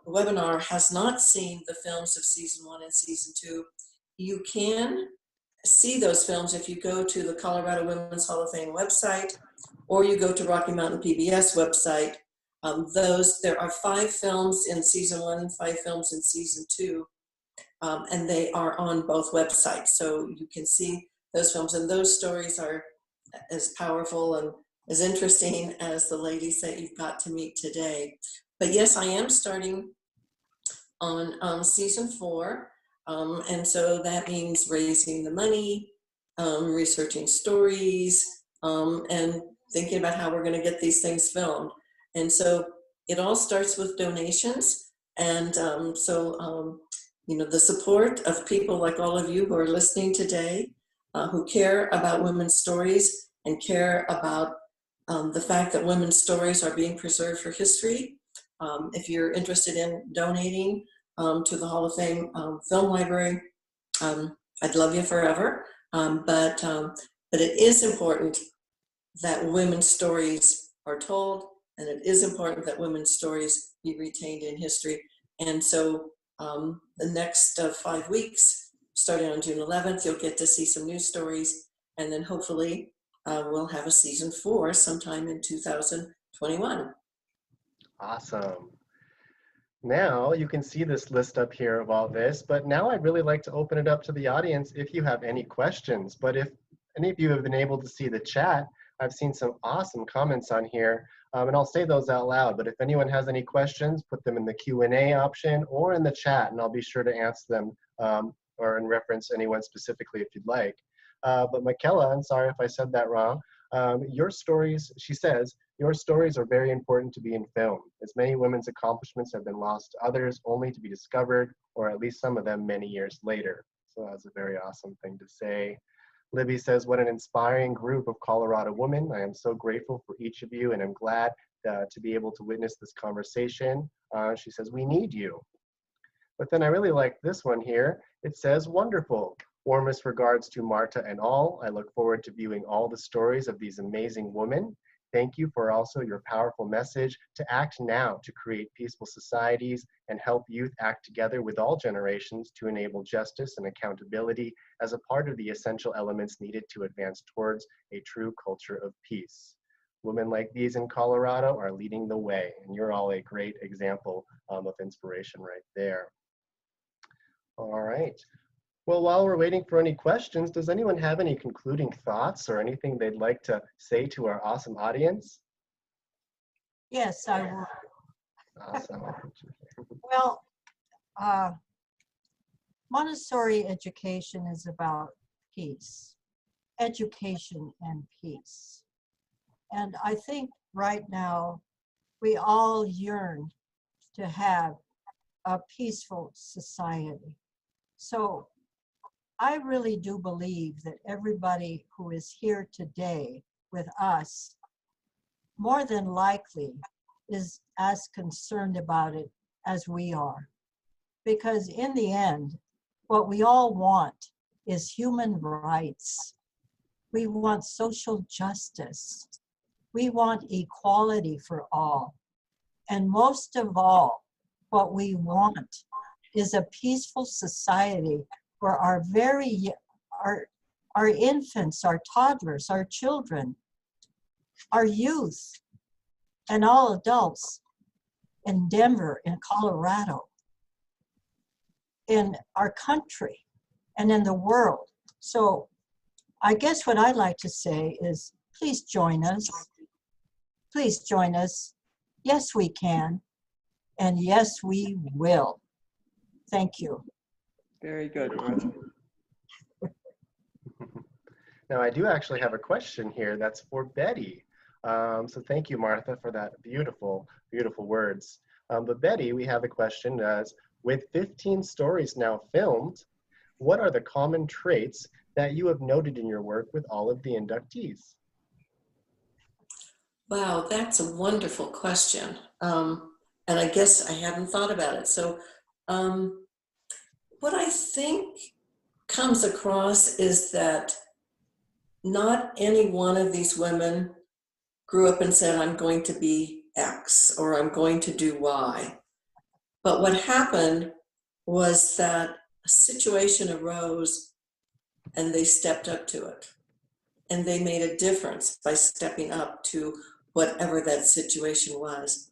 webinar has not seen the films of season 1 and season 2, you can see those films if you go to the Colorado Women's Hall of Fame website, or you go to Rocky Mountain PBS website. There are 5 films in season 1 and 5 films in season 2. And they are on both websites. So you can see those films, and those stories are as powerful and as interesting as the ladies that you've got to meet today. But yes, I am starting on season 4. And so that means raising the money, researching stories, and thinking about how we're going to get these things filmed. And so it all starts with donations. And the support of people like all of you who are listening today, who care about women's stories and care about the fact that women's stories are being preserved for history. If you're interested in donating to the Hall of Fame Film Library, I'd love you forever. But it is important that women's stories are told, and it is important that women's stories be retained in history. And so the next 5 weeks, starting on June 11th, you'll get to see some new stories, and then hopefully we'll have a season 4 sometime in 2021. Awesome. Now you can see this list up here of all this, but now I'd really like to open it up to the audience if you have any questions. But if any of you have been able to see the chat, I've seen some awesome comments on here. And I'll say those out loud, but if anyone has any questions, put them in the Q&A option or in the chat, and I'll be sure to answer them or in reference anyone specifically if you'd like. But Michaela, I'm sorry if I said that wrong. Your stories, she says, your stories are very important to be in film, as many women's accomplishments have been lost to others only to be discovered, or at least some of them many years later. So that's a very awesome thing to say. Libby says, what an inspiring group of Colorado women. I am so grateful for each of you, and I'm glad to be able to witness this conversation. She says, we need you. But then I really like this one here. It says, wonderful. Warmest regards to Marta and all. I look forward to viewing all the stories of these amazing women. Thank you for also your powerful message to act now to create peaceful societies and help youth act together with all generations to enable justice and accountability as a part of the essential elements needed to advance towards a true culture of peace. Women like these in Colorado are leading the way, and you're all a great example of inspiration right there. All right. Well, while we're waiting for any questions, does anyone have any concluding thoughts or anything they'd like to say to our awesome audience? Yes, I will. Awesome. Well, Montessori education is about peace, education and peace. And I think right now we all yearn to have a peaceful society. So I really do believe that everybody who is here today with us, more than likely, is as concerned about it as we are. Because in the end, what we all want is human rights. We want social justice. We want equality for all. And most of all, what we want is a peaceful society where our infants, our toddlers, our children, our youth, and all adults in Denver, in Colorado, in our country, and in the world. So I guess what I'd like to say is, please join us. Please join us. Yes, we can. And yes, we will. Thank you. Very good, Martha. Now, I do actually have a question here that's for Betty. So thank you, Martha, for that beautiful, beautiful words. But Betty, we have a question as, with 15 stories now filmed, what are the common traits that you have noted in your work with all of the inductees? Wow, that's a wonderful question. And I guess I hadn't thought about it. So what I think comes across is that not any one of these women grew up and said, I'm going to be X or I'm going to do Y. But what happened was that a situation arose and they stepped up to it. And they made a difference by stepping up to whatever that situation was.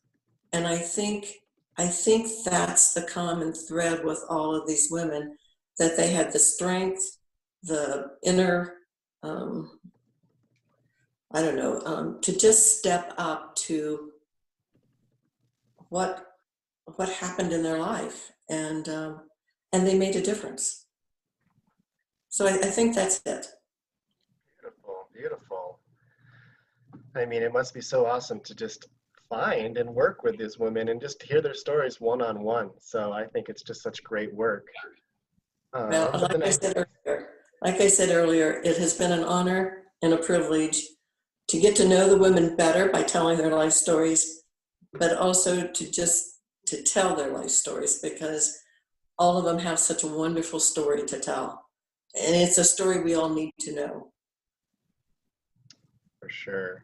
And I think that's the common thread with all of these women, that they had the strength, the inner, to just step up to what happened in their life, and they made a difference. So I think that's it. Beautiful, beautiful. I mean, it must be so awesome to just find and work with these women and just hear their stories one-on-one. So I think it's just such great work. Well, like I said earlier, it has been an honor and a privilege to get to know the women better by telling their life stories, but also to tell their life stories, because all of them have such a wonderful story to tell. And it's a story we all need to know. For sure.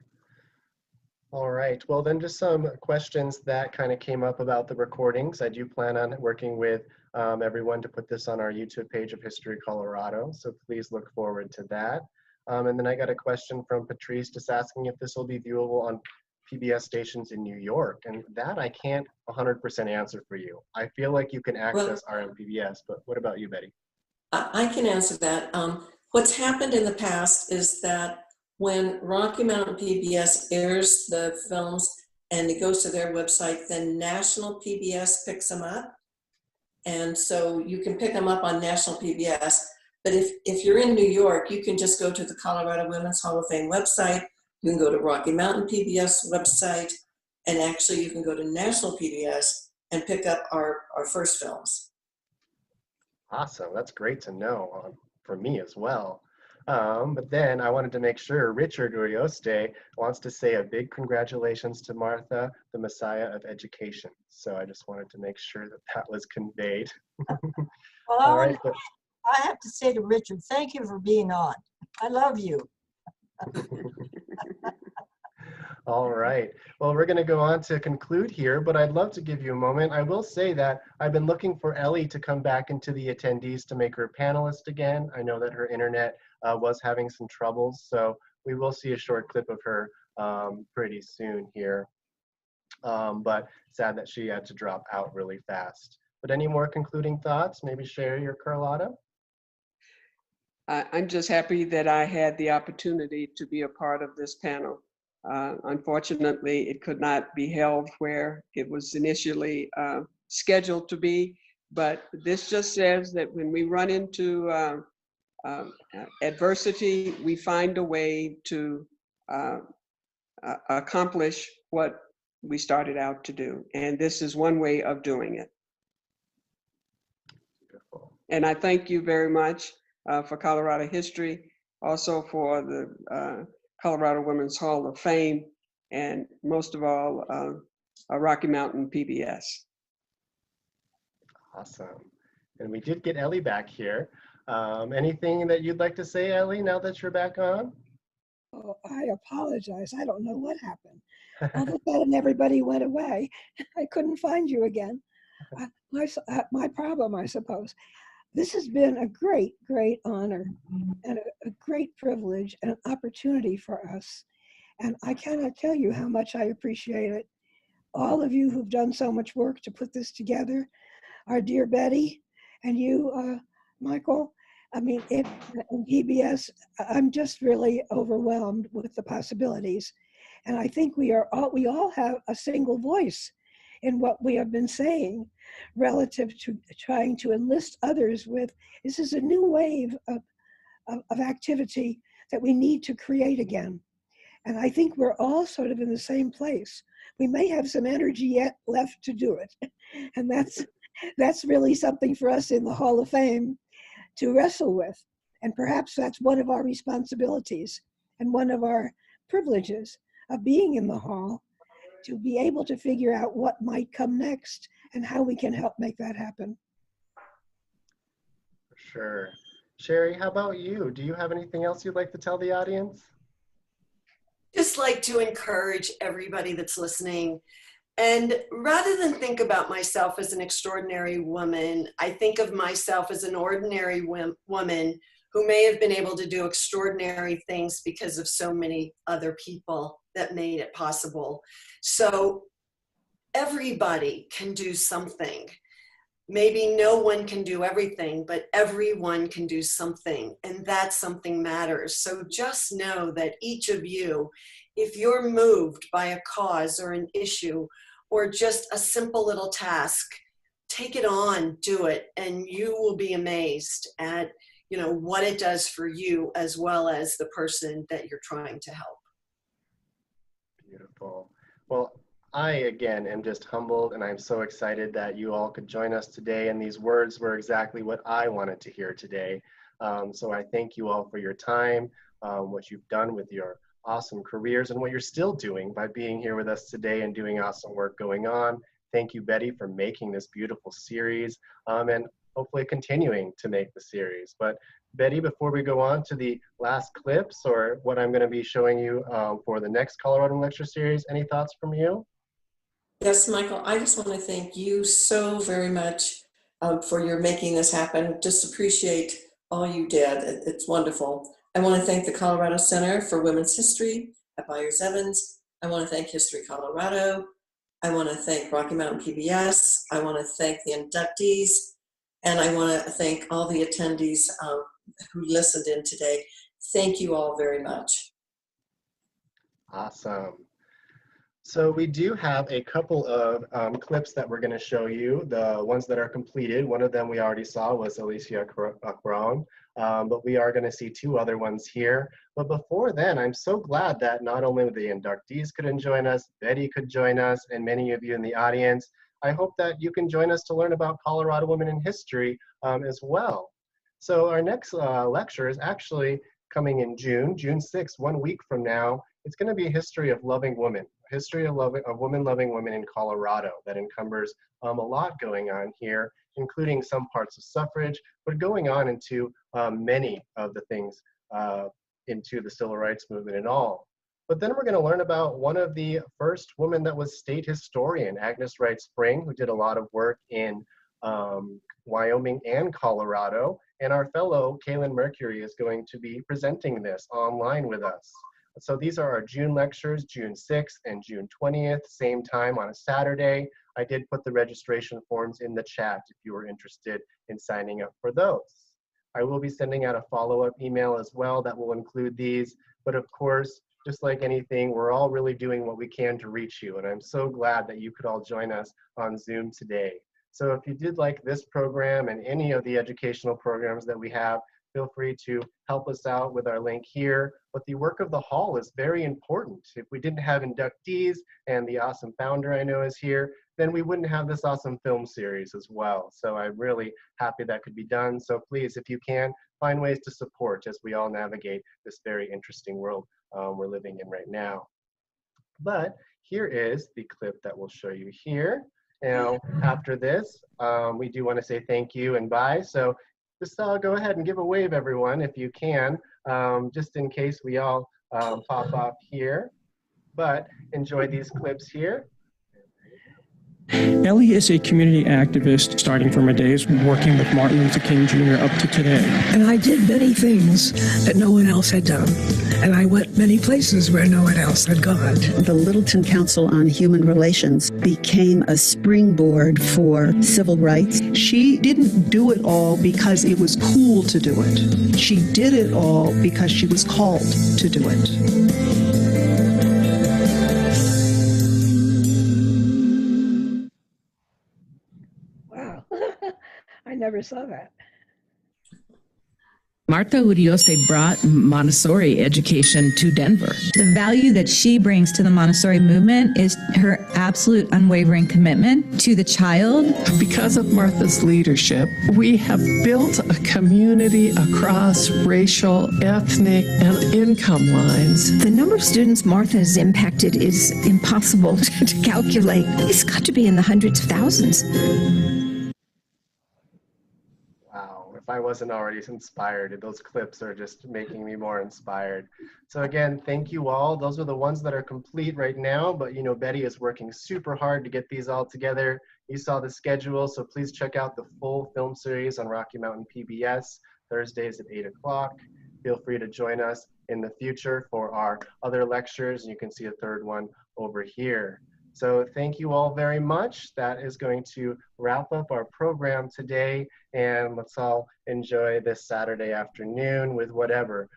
All right, well then just some questions that kind of came up about the recordings. I do plan on working with everyone to put this on our YouTube page of History Colorado, so please look forward to that. And then I got a question from Patrice just asking if this will be viewable on PBS stations in New York, and that I can't 100% answer for you. I feel like you can access RMPBS, but what about you, Betty? I can answer that. What's happened in the past is that when Rocky Mountain PBS airs the films, and it goes to their website, then National PBS picks them up. And so you can pick them up on National PBS. But if you're in New York, you can just go to the Colorado Women's Hall of Fame website. You can go to Rocky Mountain PBS website, and actually you can go to National PBS and pick up our first films. Awesome, that's great to know for me as well. But then I wanted to make sure Richard Urioste wants to say a big congratulations to Martha, the Messiah of Education. So I just wanted to make sure that that was conveyed. Well, All right, I have to say to Richard, thank you for being on. I love you. All right. Well, we're going to go on to conclude here, but I'd love to give you a moment. I will say that I've been looking for Ellie to come back into the attendees to make her panelist again. I know that her internet was having some troubles, so we will see a short clip of her pretty soon here. But sad that she had to drop out really fast. But any more concluding thoughts? Maybe Shari or Carlotta? I'm just happy that I had the opportunity to be a part of this panel. Unfortunately, it could not be held where it was initially scheduled to be, but this just says that when we run into adversity, we find a way to accomplish what we started out to do. And this is one way of doing it. Beautiful. And I thank you very much for Colorado history, also for the Colorado Women's Hall of Fame, and most of all, Rocky Mountain PBS. Awesome. And we did get Ellie back here. Anything that you'd like to say, Ellie, now that you're back on? Oh, I apologize. I don't know what happened. All of a sudden, everybody went away. I couldn't find you again. My problem, I suppose. This has been a great, great honor and a great privilege and an opportunity for us. And I cannot tell you how much I appreciate it. All of you who've done so much work to put this together, our dear Betty, and you, Michael. I mean, in PBS, I'm just really overwhelmed with the possibilities. And I think we all have a single voice in what we have been saying relative to trying to enlist others with, this is a new wave of activity that we need to create again. And I think we're all sort of in the same place. We may have some energy yet left to do it. And that's really something for us in the Hall of Fame to wrestle with. And perhaps that's one of our responsibilities and one of our privileges of being in the hall, to be able to figure out what might come next and how we can help make that happen. For sure. Shari, how about you? Do you have anything else you'd like to tell the audience? Just like to encourage everybody that's listening. And rather than think about myself as an extraordinary woman, I think of myself as an ordinary woman who may have been able to do extraordinary things because of so many other people that made it possible. So everybody can do something. Maybe no one can do everything, but everyone can do something, and that something matters. So just know that each of you, if you're moved by a cause or an issue or just a simple little task, take it on, do it, and you will be amazed at what it does for you as well as the person that you're trying to help. Beautiful. Well, I, again, am just humbled, and I'm so excited that you all could join us today, and these words were exactly what I wanted to hear today. So I thank you all for your time, what you've done with your awesome careers, and what you're still doing by being here with us today and doing awesome work going on. Thank you, Betty, for making this beautiful series, and hopefully continuing to make the series. But Betty, before we go on to the last clips or what I'm going to be showing you for the next Colorado Lecture Series, any thoughts from you? Yes, Michael, I just want to thank you so very much for your making this happen. Just appreciate all you did. It's wonderful. I want to thank the Colorado Center for Women's History at Byers-Evans. I want to thank History Colorado. I want to thank Rocky Mountain PBS. I want to thank the inductees. And I want to thank all the attendees who listened in today. Thank you all very much. Awesome. So we do have a couple of clips that we're going to show you, the ones that are completed. One of them we already saw was Alicia Caron, but we are going to see two other ones here. But before then, I'm so glad that not only the inductees could join us, Betty could join us, and many of you in the audience. I hope that you can join us to learn about Colorado women in history as well. So our next lecture is actually coming in June 6th, 1 week from now. It's going to be a history of loving women, history of women loving women in Colorado that encumbers a lot going on here, including some parts of suffrage, but going on into many of the things into the civil rights movement and all. But then we're going to learn about one of the first women that was state historian, Agnes Wright Spring, who did a lot of work in Wyoming and Colorado. And our fellow, Kaylin Mercury, is going to be presenting this online with us. So these are our June lectures, June 6th and June 20th, same time on a Saturday. I did put the registration forms in the chat if you were interested in signing up for those. I will be sending out a follow-up email as well that will include these. But of course, just like anything, we're all really doing what we can to reach you. And I'm so glad that you could all join us on Zoom today. So if you did like this program and any of the educational programs that we have, feel free to help us out with our link here. But the work of the hall is very important. If we didn't have inductees and the awesome founder I know is here, then we wouldn't have this awesome film series as well. So I'm really happy that could be done. So please, if you can, find ways to support as we all navigate this very interesting world we're living in right now. But here is the clip that we'll show you here. Now, after this, we do want to say thank you and bye. So just go ahead and give a wave, everyone, if you can, just in case we all pop off here. But enjoy these clips here. Ellie is a community activist starting from her days working with Martin Luther King Jr. up to today. And I did many things that no one else had done. And I went many places where no one else had gone. The Littleton Council on Human Relations became a springboard for civil rights. She didn't do it all because it was cool to do it. She did it all because she was called to do it. I never saw that. Martha Urioste brought Montessori education to Denver. The value that she brings to the Montessori movement is her absolute unwavering commitment to the child. Because of Martha's leadership, we have built a community across racial, ethnic, and income lines. The number of students Martha has impacted is impossible to calculate. It's got to be in the hundreds of thousands. If I wasn't already inspired, those clips are just making me more inspired. So again, thank you all. Those are the ones that are complete right now, but you know, Betty is working super hard to get these all together. You saw the schedule, so please check out the full film series on Rocky Mountain PBS, Thursdays at 8 o'clock. Feel free to join us in the future for our other lectures. You can see a third one over here. So thank you all very much. That is going to wrap up our program today, and let's all enjoy this Saturday afternoon with whatever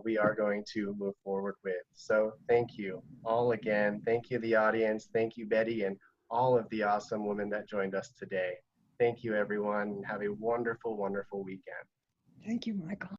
we are going to move forward with. So thank you all again. Thank you, the audience. Thank you, Betty, and all of the awesome women that joined us today. Thank you, everyone. Have a wonderful, wonderful weekend. Thank you, Michael.